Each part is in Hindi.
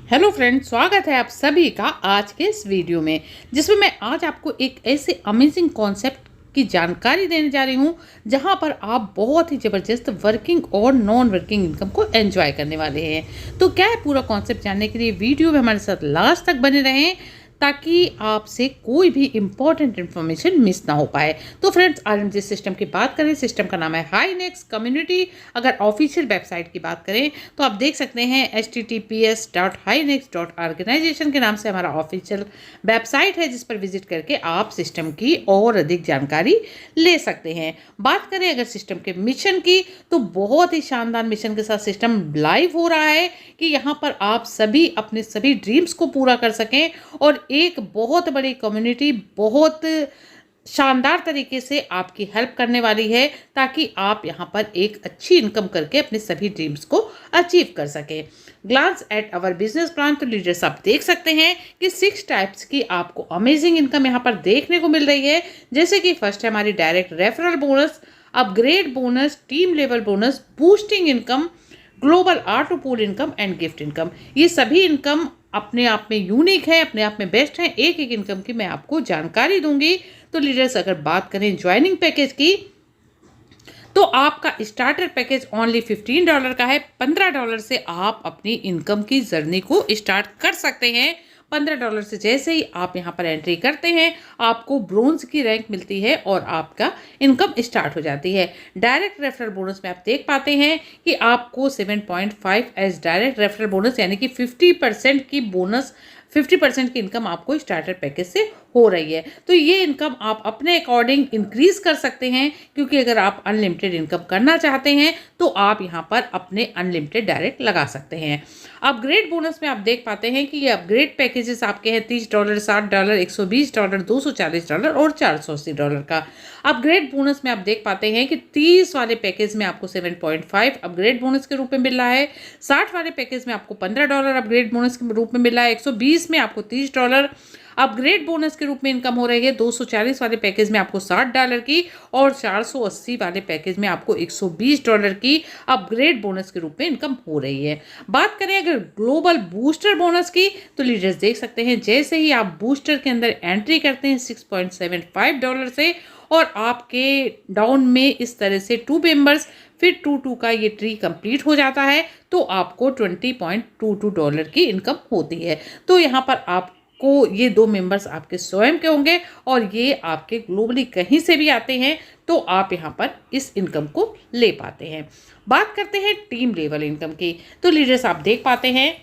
हेलो फ्रेंड्स, स्वागत है आप सभी का आज के इस वीडियो में, जिसमें मैं आज आपको एक ऐसे अमेजिंग कॉन्सेप्ट की जानकारी देने जा रही हूं जहां पर आप बहुत ही ज़बरदस्त वर्किंग और नॉन वर्किंग इनकम को एंजॉय करने वाले हैं। तो क्या है पूरा कॉन्सेप्ट जानने के लिए वीडियो में हमारे साथ लास्ट तक बने रहें ताकि आपसे कोई भी इंपॉर्टेंट इन्फॉर्मेशन मिस ना हो पाए। तो फ्रेंड्स, आज हम जिस सिस्टम की बात करें, सिस्टम का नाम है हाईनेक्स कम्युनिटी। अगर ऑफिशियल वेबसाइट की बात करें तो आप देख सकते हैं https.hinex.organization के नाम से हमारा ऑफिशियल वेबसाइट है, जिस पर विजिट करके आप सिस्टम की और अधिक जानकारी ले सकते हैं। बात करें अगर सिस्टम के मिशन की, तो बहुत ही शानदार मिशन के साथ सिस्टम लाइव हो रहा है कि यहाँ पर आप सभी अपने सभी ड्रीम्स को पूरा कर सकें और एक बहुत बड़ी कम्युनिटी बहुत शानदार तरीके से आपकी हेल्प करने वाली है, ताकि आप यहाँ पर एक अच्छी इनकम करके अपने सभी ड्रीम्स को अचीव कर सकें। Glance at our business plan, तो लीडर्स आप देख सकते हैं कि 6 टाइप्स की आपको अमेजिंग इनकम यहाँ पर देखने को मिल रही है। जैसे कि फर्स्ट है हमारी direct referral bonus, upgrade bonus, team level bonus, boosting income, global art pool income and gift income. ये सभी इनकम अपने आप में यूनिक है, अपने आप में बेस्ट है। एक एक इनकम की मैं आपको जानकारी दूंगी। तो लीडर्स, अगर बात करें ज्वाइनिंग पैकेज की, तो आपका स्टार्टर पैकेज ओनली $15 का है। $15 से आप अपनी इनकम की जर्नी को स्टार्ट कर सकते हैं। $15 से जैसे ही आप यहाँ पर एंट्री करते हैं, आपको ब्रोंज की रैंक मिलती है और आपका इनकम स्टार्ट हो जाती है। डायरेक्ट रेफरल बोनस में आप देख पाते हैं कि आपको 7.5 एज डायरेक्ट रेफरल बोनस, यानी कि 50% की बोनस, 50% की इनकम आपको स्टार्टर पैकेज से हो रही है। तो ये इनकम आप अपने अकॉर्डिंग इंक्रीज कर सकते हैं, क्योंकि अगर आप अनलिमिटेड इनकम करना चाहते हैं तो आप यहाँ पर अपने अनलिमिटेड डायरेक्ट लगा सकते हैं। अपग्रेड बोनस में आप देख पाते हैं कि ये अपग्रेड पैकेजेस आपके हैं $30, $60, $120, $240 और $480 का। अपग्रेड बोनस में आप देख पाते हैं कि 30 वाले पैकेज में आपको 7.5 अपग्रेड बोनस के रूप में मिल रहा है। 60 वाले पैकेज में आपको $15 अपग्रेड बोनस के रूप में मिल रहा है। 120 में आपको $30 अपग्रेड बोनस के रूप में इनकम हो रही है। 240 वाले पैकेज में आपको $60 की और 480 वाले पैकेज में आपको $120 की अपग्रेड बोनस के रूप में इनकम हो रही है। बात करें अगर ग्लोबल बूस्टर बोनस की, तो लीडर्स देख सकते हैं जैसे ही आप बूस्टर के अंदर एंट्री करते हैं $6.75 से, और आपके डाउन में इस तरह से 2 मेंबर्स फिर 2 का ये ट्री कंप्लीट हो जाता है, तो आपको $20.22 की इनकम होती है। तो यहाँ पर आपको ये 2 मेंबर्स आपके स्वयं के होंगे और ये आपके ग्लोबली कहीं से भी आते हैं, तो आप यहाँ पर इस इनकम को ले पाते हैं। बात करते हैं टीम लेवल इनकम की, तो लीडर्स आप देख पाते हैं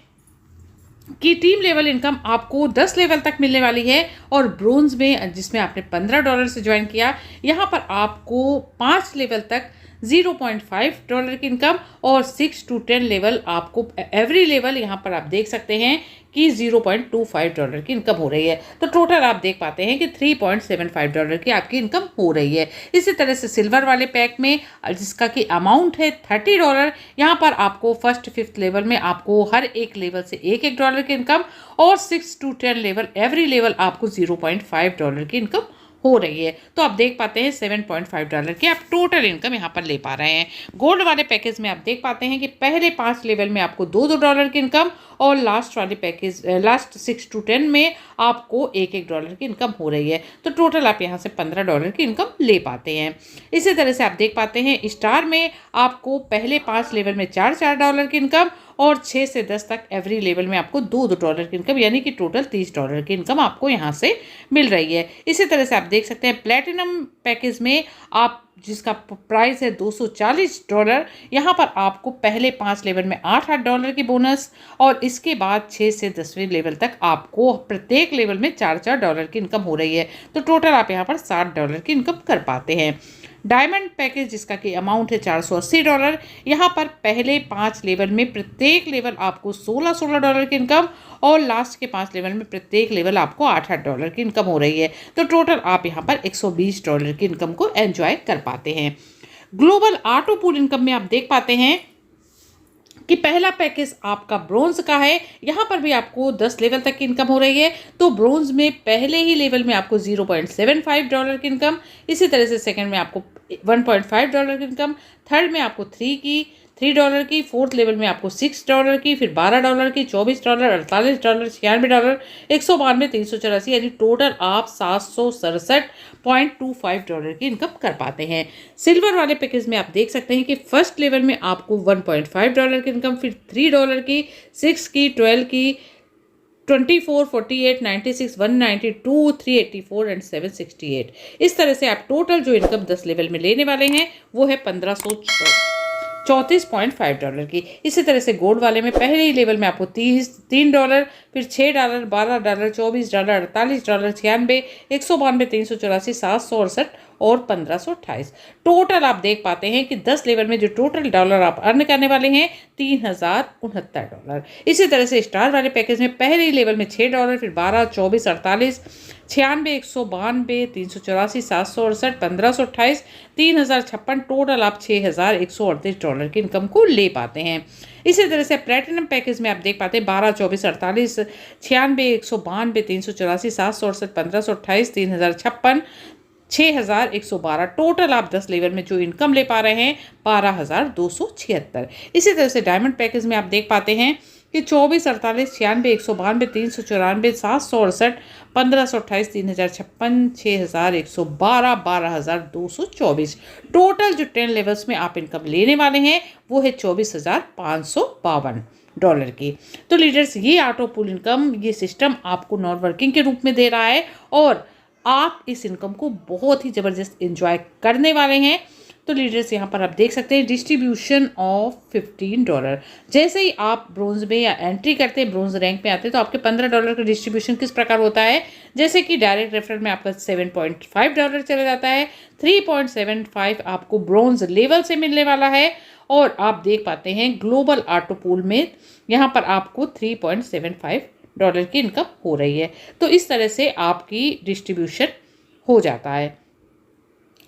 कि टीम लेवल इनकम आपको 10 लेवल तक मिलने वाली है। और ब्रोंज में, जिसमें आपने $15 से ज्वाइन किया, यहाँ पर आपको 5 लेवल तक $0.5 की इनकम और 6 to 10 लेवल आपको एवरी लेवल यहाँ पर आप देख सकते हैं कि $0.25 की इनकम हो रही है। तो टोटल आप देख पाते हैं कि $3.75 की आपकी इनकम हो रही है। इसी तरह से सिल्वर वाले पैक में, जिसका कि अमाउंट है $30, यहाँ पर आपको फर्स्ट 5th लेवल में आपको हर एक लेवल से $1 की इनकम और 6 to 10 लेवल एवरी लेवल आपको $0.5 की इनकम हो रही है। तो आप देख पाते हैं $7.5 की आप टोटल इनकम यहाँ पर ले पा रहे हैं। गोल्ड वाले पैकेज में आप देख पाते हैं कि पहले 5 लेवल में आपको $2 की इनकम और लास्ट वाले पैकेज, लास्ट 6 to 10 में आपको $1 की इनकम हो रही है। तो टोटल आप यहाँ से $15 की इनकम ले पाते हैं। इसी तरह से आप देख पाते हैं स्टार में आपको पहले 5 लेवल में $4 की इनकम और 6 से 10 तक एवरी लेवल में आपको $2 की इनकम, यानी कि टोटल $30 की इनकम आपको यहाँ से मिल रही है। इसी तरह से आप देख सकते हैं प्लेटिनम पैकेज में आप, जिसका प्राइस है $240, यहाँ पर आपको पहले 5 लेवल में $8 की बोनस और इसके बाद 6 से 10वें लेवल तक आपको प्रत्येक लेवल में $4 की इनकम हो रही है। तो टोटल आप यहाँ पर $60 की इनकम कर पाते हैं। डायमंड पैकेज, जिसका कि अमाउंट है $480, यहाँ पर पहले 5 लेवल में प्रत्येक लेवल आपको $16 की इनकम और लास्ट के 5 लेवल में प्रत्येक लेवल आपको $8 की इनकम हो रही है। तो टोटल आप यहाँ पर $120 की इनकम को एंजॉय कर पाते हैं। ग्लोबल आर्ट पूल इनकम में आप देख पाते हैं कि पहला पैकेज आपका ब्रोंज का है, यहाँ पर भी आपको 10 लेवल तक की इनकम हो रही है। तो ब्रोंज में पहले ही लेवल में आपको $0.75 की इनकम, इसी तरह से सेकंड में आपको $1.5 की इनकम, थर्ड में आपको $3 की, फोर्थ लेवल में आपको $6 की, फिर $12 की, $24, $48, $96, $192, $384, यानी टोटल आप $767.25 की इनकम कर पाते हैं। सिल्वर वाले पैकेज में आप देख सकते हैं कि फर्स्ट लेवल में आपको $1.5 की इनकम, फिर $3 की, 6 की, 12 की, 24, 48, 96, 192, 384 एंड 768। इस तरह से आप टोटल जो इनकम 10 लेवल में लेने वाले हैं वो है $1534.5 की। इसी तरह से गोल्ड वाले में पहले ही लेवल में आपको $3, फिर $6, $12, $24, $48, $96, 192, 384, 768 और 1528। टोटल आप देख पाते हैं कि 10 लेवल में जो टोटल डॉलर आप अर्न करने वाले हैं $3069। इसी तरह से स्टार वाले पैकेज में पहले ही लेवल में $6, फिर 12, 24, 48, 96, 192, 384, 768, 1528, 3056, टोटल आप $6138 की इनकम को ले पाते हैं। इसी तरह से प्लेटिनम पैकेज में आप देख पाते हैं 12, 24, 48, 96, 192, 384, 768, 1528, 3056, 6112। टोटल आप 10 लेवल में जो इनकम ले पा रहे हैं 12276। इसी तरह से डायमंड पैकेज में आप देख पाते हैं कि 24, 48, 96, 192, 394, 768, 1528, 3056, 6112, 12224। टोटल जो 10 लेवल्स में आप इनकम लेने वाले हैं वो है $24,552 की। तो लीडर्स, ये ऑटो पुल इनकम, ये सिस्टम आपको नॉन वर्किंग के रूप में दे रहा है और आप इस इनकम को बहुत ही ज़बरदस्त एंजॉय करने वाले हैं। तो लीडर्स, यहाँ पर आप देख सकते हैं डिस्ट्रीब्यूशन ऑफ $15। जैसे ही आप ब्रोंज में या एंट्री करते हैं, ब्रोंज रैंक में आते हैं, तो आपके $15 का डिस्ट्रीब्यूशन किस प्रकार होता है। जैसे कि डायरेक्ट रेफरल में आपका $7.5 चला जाता है, 3.75 आपको ब्रोंज लेवल से मिलने वाला है और आप देख पाते हैं ग्लोबल ऑटो पूल में यहाँ पर आपको $3.75 की इनकम हो रही है। तो इस तरह से आपकी डिस्ट्रीब्यूशन हो जाता है।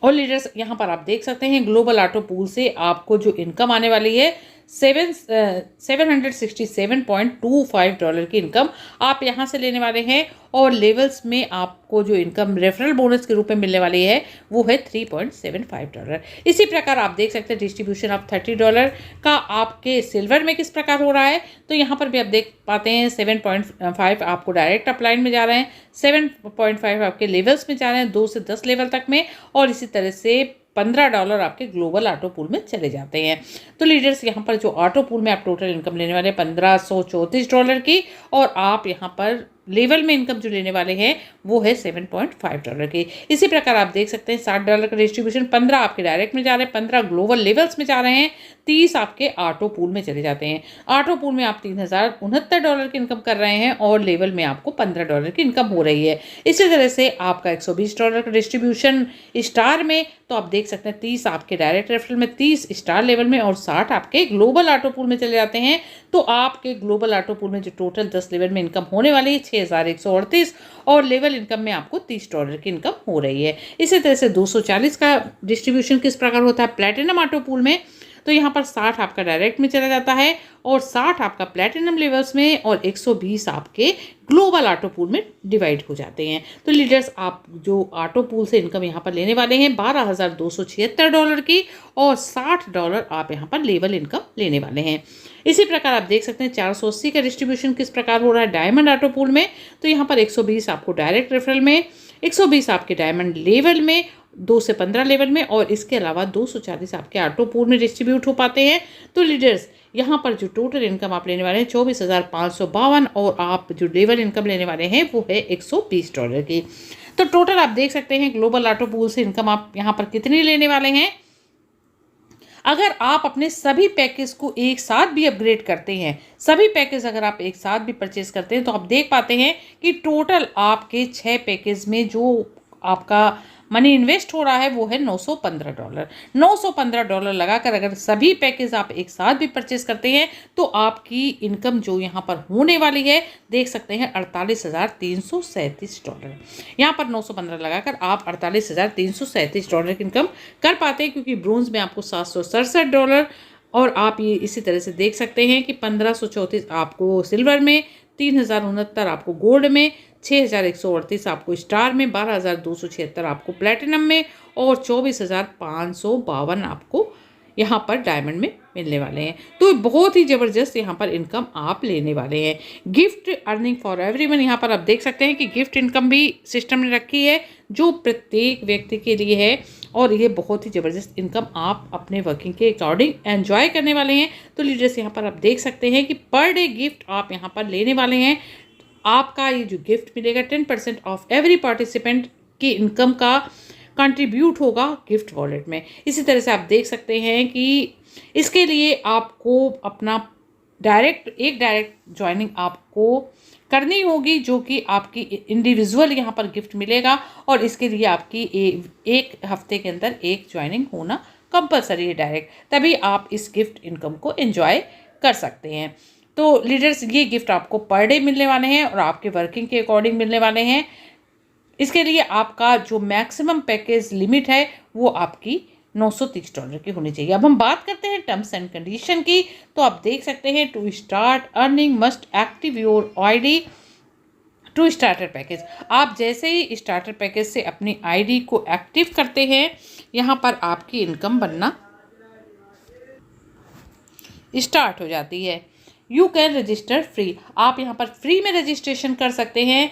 और लीडर्स, यहाँ पर आप देख सकते हैं ग्लोबल ऑटो पूल से आपको जो इनकम आने वाली है $767.25 की इनकम आप यहाँ से लेने वाले हैं और लेवल्स में आपको जो इनकम रेफरल बोनस के रूप में मिलने वाली है वो है $3.75। इसी प्रकार आप देख सकते हैं डिस्ट्रीब्यूशन ऑफ $30 का आपके सिल्वर में किस प्रकार हो रहा है। तो यहाँ पर भी आप देख पाते हैं 7.5 आपको डायरेक्ट अपलाइन में जा रहे हैं, 7.5 आपके लेवल्स में जा रहे हैं 2 से 10 लेवल तक में, और इसी तरह से $15 आपके ग्लोबल ऑटो पूल में चले जाते हैं। तो लीडर्स, यहाँ पर जो ऑटो पूल में आप टोटल इनकम लेने वाले हैं $1534 की, और आप यहाँ पर लेवल में इनकम जो लेने वाले हैं वो है $7.5 की। इसी प्रकार आप देख सकते हैं $60 का डिस्ट्रीब्यूशन, 15 आपके डायरेक्ट में जा रहे हैं, 15 ग्लोबल लेवल्स में जा रहे हैं, 30 आपके ऑटो पूल में चले जाते हैं। ऑटो पूल में आप $3069 की इनकम कर रहे हैं और लेवल में आपको $15 की इनकम हो रही है। इसी तरह से आपका $120 का डिस्ट्रीब्यूशन स्टार में, तो आप देख सकते हैं 30 आपके डायरेक्ट रेफरल में, 30 स्टार लेवल में और 60 आपके ग्लोबल ऑटो पूल में चले जाते हैं। तो आपके ग्लोबल ऑटो पूल में जो टोटल 10 लेवल में इनकम होने वाली है 6138 और लेवल इनकम में आपको $30 की इनकम हो रही है। इसी तरह से 240 का डिस्ट्रीब्यूशन किस प्रकार होता है प्लैटिनम ऑटो पूल में, तो यहाँ पर 60 आपका डायरेक्ट में चला जाता है और 60 आपका प्लैटिनम लेवल्स में और 120 आपके ग्लोबल ऑटो पूल में डिवाइड हो जाते हैं। तो लीडर्स, आप जो ऑटो पूल से इनकम यहाँ पर लेने वाले हैं $12,276 की और $60 आप यहाँ पर लेवल इनकम लेने वाले हैं। इसी प्रकार आप देख सकते हैं 480 का डिस्ट्रीब्यूशन किस प्रकार हो रहा है डायमंड ऑटो पूल में, तो यहाँ पर 120 आपको डायरेक्ट रेफरल में, 120 आपके डायमंड लेवल में, 2 से 15 लेवल में, और इसके अलावा 240 आपके ऑटो पूल में डिस्ट्रीब्यूट हो पाते हैं। तो लीडर्स, यहाँ पर जो टोटल इनकम आप लेने वाले हैं 24,552 और आप जो लेवल इनकम लेने वाले हैं वो है $120 की। तो टोटल आप देख सकते हैं ग्लोबल ऑटो पूल से इनकम आप यहाँ पर कितनी लेने वाले हैं। अगर आप अपने सभी पैकेज को एक साथ भी अपग्रेड करते हैं, सभी पैकेज अगर आप एक साथ भी परचेज करते हैं, तो आप देख पाते हैं कि टोटल आपके 6 पैकेज में जो आपका मनी इन्वेस्ट हो रहा है वो है $915। $915 लगाकर अगर सभी पैकेज आप एक साथ भी परचेज करते हैं तो आपकी इनकम जो यहाँ पर होने वाली है देख सकते हैं $48,337। यहाँ पर 915 लगाकर आप $48,337 की इनकम कर पाते हैं, क्योंकि ब्रोंज में आपको $767 और आप ये इसी तरह से देख सकते हैं कि 1534 आपको सिल्वर में, 3069 आपको गोल्ड में, 6,138 आपको स्टार में, 12,276 आपको प्लेटिनम में और 24,552 आपको यहाँ पर डायमंड में मिलने वाले हैं। तो बहुत ही ज़बरदस्त यहाँ पर इनकम आप लेने वाले हैं। गिफ्ट अर्निंग फॉर एवरीवन, यहाँ पर आप देख सकते हैं कि गिफ्ट इनकम भी सिस्टम ने रखी है जो प्रत्येक व्यक्ति के लिए है और ये बहुत ही ज़बरदस्त इनकम आप अपने वर्किंग के अकॉर्डिंग एंजॉय करने वाले हैं। तो लीडर्स यहाँ पर आप देख सकते हैं कि पर डे गिफ्ट आप यहाँ पर लेने वाले हैं। आपका ये जो गिफ्ट मिलेगा 10% ऑफ एवरी पार्टिसिपेंट की इनकम का कंट्रीब्यूट होगा गिफ्ट वॉलेट में। इसी तरह से आप देख सकते हैं कि इसके लिए आपको अपना डायरेक्ट ज्वाइनिंग आपको करनी होगी, जो कि आपकी इंडिविजुअल यहाँ पर गिफ्ट मिलेगा और इसके लिए आपकी एक हफ्ते के अंदर एक ज्वाइनिंग होना कंपलसरी है डायरेक्ट, तभी आप इस गिफ्ट इनकम को एंजॉय कर सकते हैं। तो लीडर्स ये गिफ्ट आपको पर डे मिलने वाले हैं और आपके वर्किंग के अकॉर्डिंग मिलने वाले हैं। इसके लिए आपका जो मैक्सिमम पैकेज लिमिट है वो आपकी $930 की होनी चाहिए। अब हम बात करते हैं टर्म्स एंड कंडीशन की। तो आप देख सकते हैं to start earning must active your ID to starter package. आप जैसे ही स्टार्टर पैकेज से अपनी आईडी को एक्टिव करते हैं यहाँ पर आपकी इनकम बनना स्टार्ट हो जाती है। यू कैन रजिस्टर फ्री, आप यहाँ पर फ्री में रजिस्ट्रेशन कर सकते हैं।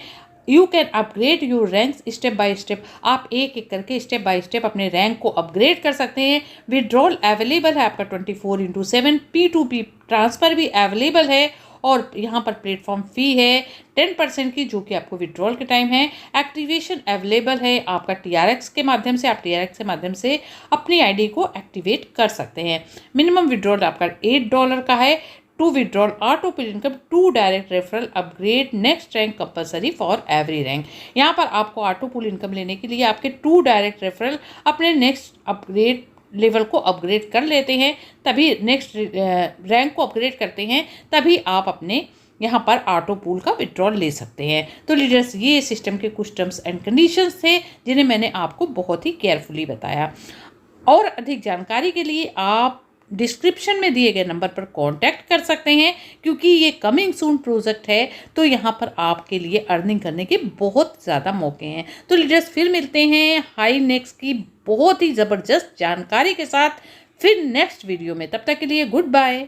You can upgrade your ranks step by step, आप एक एक करके स्टेप बाय स्टेप अपने रैंक को अपग्रेड कर सकते हैं। विड्रॉल अवेलेबल है आपका 24/7, P2P ट्रांसफ़र भी अवेलेबल है और यहाँ पर प्लेटफॉर्म फ़ी है 10% की, जो कि आपको विड्रॉल के टाइम है। एक्टिवेशन अवेलेबल है आपका TRX के माध्यम से, आप TRX के माध्यम से अपनी आईडी को एक्टिवेट कर सकते हैं। मिनिमम विड्रॉल आपका $8 का है। To withdrawal auto pool income, to direct referral upgrade next rank compulsory for every rank. यहाँ पर आपको ऑटो पुल इनकम लेने के लिए आपके 2 डायरेक्ट रेफरल अपने नेक्स्ट अपग्रेड लेवल को अपग्रेड कर लेते हैं, तभी नेक्स्ट रैंक को अपग्रेड करते हैं, तभी आप अपने यहाँ पर ऑटो पूल का विड्रॉल ले सकते हैं। तो लीडर्स ये सिस्टम के कुछ टर्म्स एंड कंडीशंस थे जिन्हें मैंने आपको बहुत ही केयरफुली बताया। और अधिक जानकारी के लिए आप डिस्क्रिप्शन में दिए गए नंबर पर कांटेक्ट कर सकते हैं, क्योंकि ये कमिंग सून प्रोजेक्ट है तो यहाँ पर आपके लिए अर्निंग करने के बहुत ज़्यादा मौके हैं। तो लीडर्स फिर मिलते हैं हाई नेक्स्ट की बहुत ही ज़बरदस्त जानकारी के साथ फिर नेक्स्ट वीडियो में। तब तक के लिए गुड बाय।